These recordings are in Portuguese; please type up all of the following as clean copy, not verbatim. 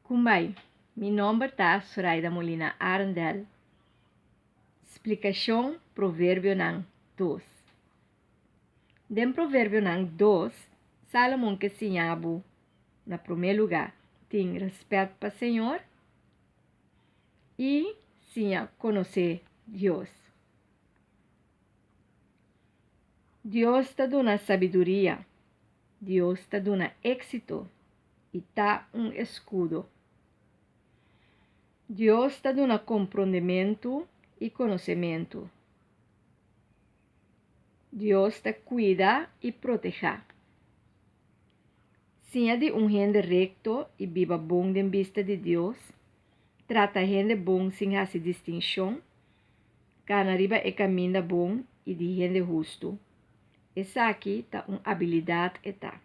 Kumbay, mi nome é Zoraida Molina Arndel. Explicação provérbio nang 2. Den provérbio nang 2, Salomão que sinhabo, na primeiro lugar, tem respeito para o Senhor e sinha conhecer Deus. Deus está dando sabedoria, Deus está dando êxito e está escudo. Deus está dando compreendimento e conhecimento. Deus está cuida e protege. Sinha de gente recto e viva bom de vista de Deus, trata gente bom sem fazer distinção, cana arriba e caminha bom e de gente justo. Essa aqui está uma habilidade eta.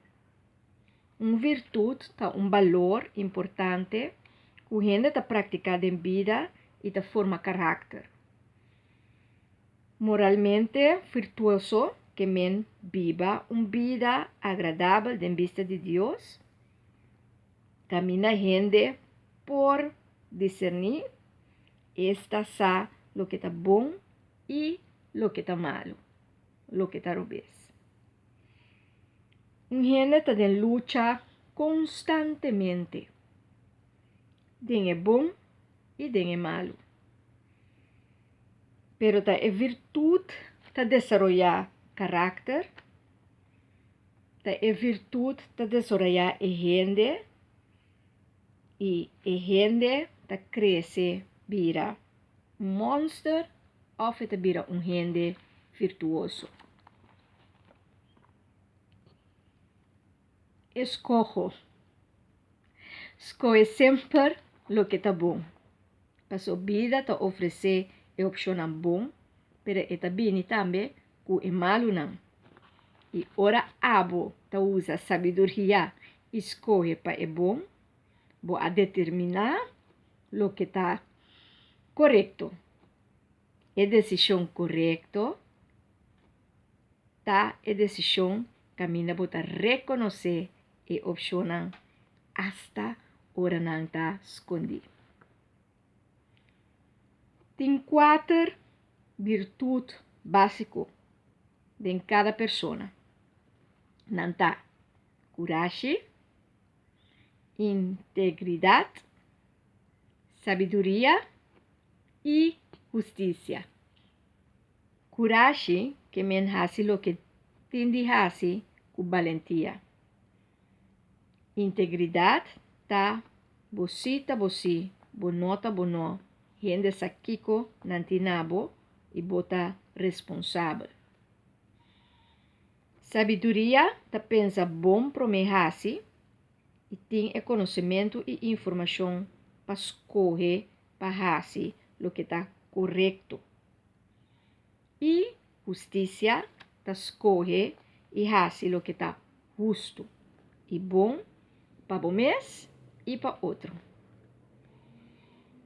Uma virtude está valor importante que a gente está praticando em vida e está forma caráter. Moralmente virtuoso, que men viva uma vida agradável de vista de Deus, camina gente por discernir esta sa lo que está bom e lo que está malo, lo que está rubés. Un gente está en lucha constantemente. Den é bom e den é malo. Pero ta é virtude ta desarrollar carácter, ta é virtude ta desarrollar a gente e a gente ta cresce vira um monster ou ta vira um gente virtuoso. Escoge sempre lo que está bom. Para sua vida ta oferecer a opção bom, pero está bem também que é malo não. E ora abo ta usa sabedoria, escolhe para é bom, a determinar lo que está correto. A decisão correta tá a decisão caminha para reconhecer a opção hasta ora não está escondida. Tem 4 virtudes básicas de cada pessoa. Não tá coragem, integridade, sabedoria e justiça. Coragem que men hace lo que tende hace com valentia. Integridade tá você, bonota, gente sakiko nantinabo e bota responsável. Sabedoria ta pensa bom para me hace e tem conhecimento e informação para escolher para hacer lo que está correto. E justiça ta escolhe e hace lo que está justo e bom para o mês e para outro.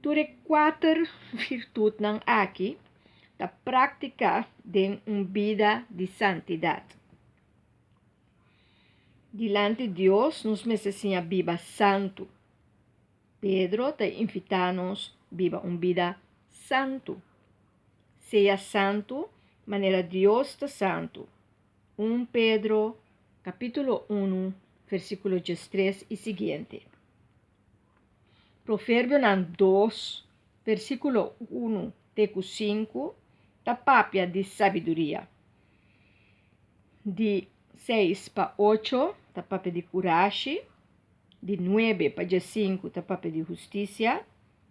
Tudo 4 virtudes nang aqui ta prática de uma vida de santidade. Dilante de Deus, nos necessitamos viva santo. Pedro te invita-nos viva uma vida santo. Seja santo, maneira Deus está santo. 1 Pedro, capítulo 1, versículo 13 e seguinte. Provérbio 2, versículo 1, teco 5, ta papia de sabedoria. De 6 para 8, ta papia de coragem. De 9 para 5, ta papia de justiça.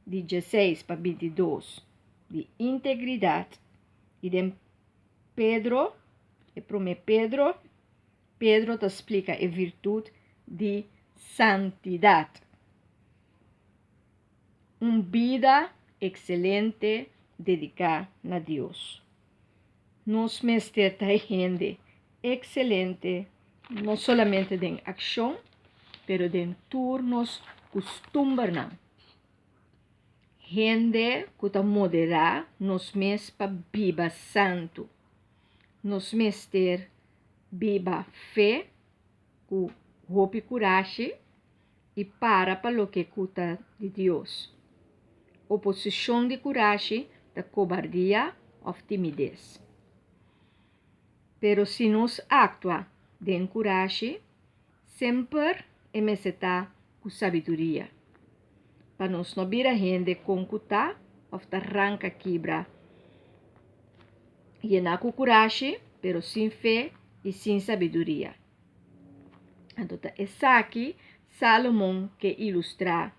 De 16 para 22, de integridade. E de Pedro, Pedro te explica a virtude de santidade. Uma vida excelente dedicada a Deus. Nos mestres da gente excelente, não somente em ação, pero em turnos costumes. Gente que está moderada, nos mes para viva santo. Nos mestres viva fé, com hope e coragem, e para lo que cuta de Deus. Oposição de coragem da cobardia ou timidez. Pero se nos actua de coragem, sempre emeseta com sabedoria. Para nos não vir a gente com cuta ou arranca quebra. Llenar com coragem, pero sem fé e sem sabedoria. Então, essa aqui, Salomão que ilustra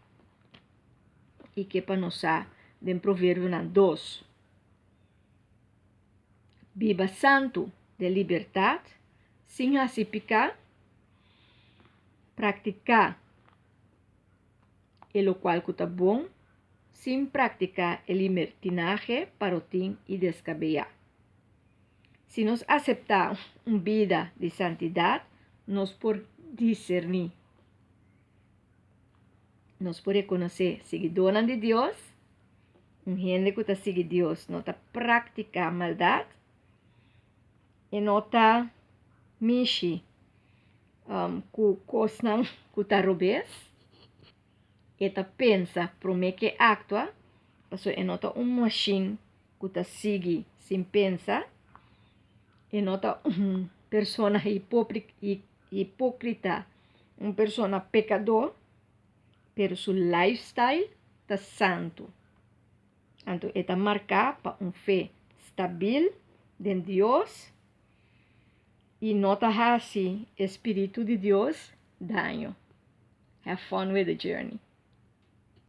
e que para nós de provérbio 2. Viva santo de liberdade, sem racificar, praticar o qual está bom, sem praticar o libertinaje para o tim e descabear. Se nós aceitar uma vida de santidade, nós podemos discernir. Nós podemos conhecer seguidora de Deus, gente que está seguindo Deus, não está praticando maldade, e não está mexendo com coisas que está roubando, e está pensa para o que actua, porque não está uma machine que está seguindo sem pensar, e não está uma pessoa hipócrita, uma pessoa pecador, pero seu lifestyle está santo. Então, está marcado para uma fé estável em Deus e não está assim, Espírito de Deus, daño. Have fun with the journey.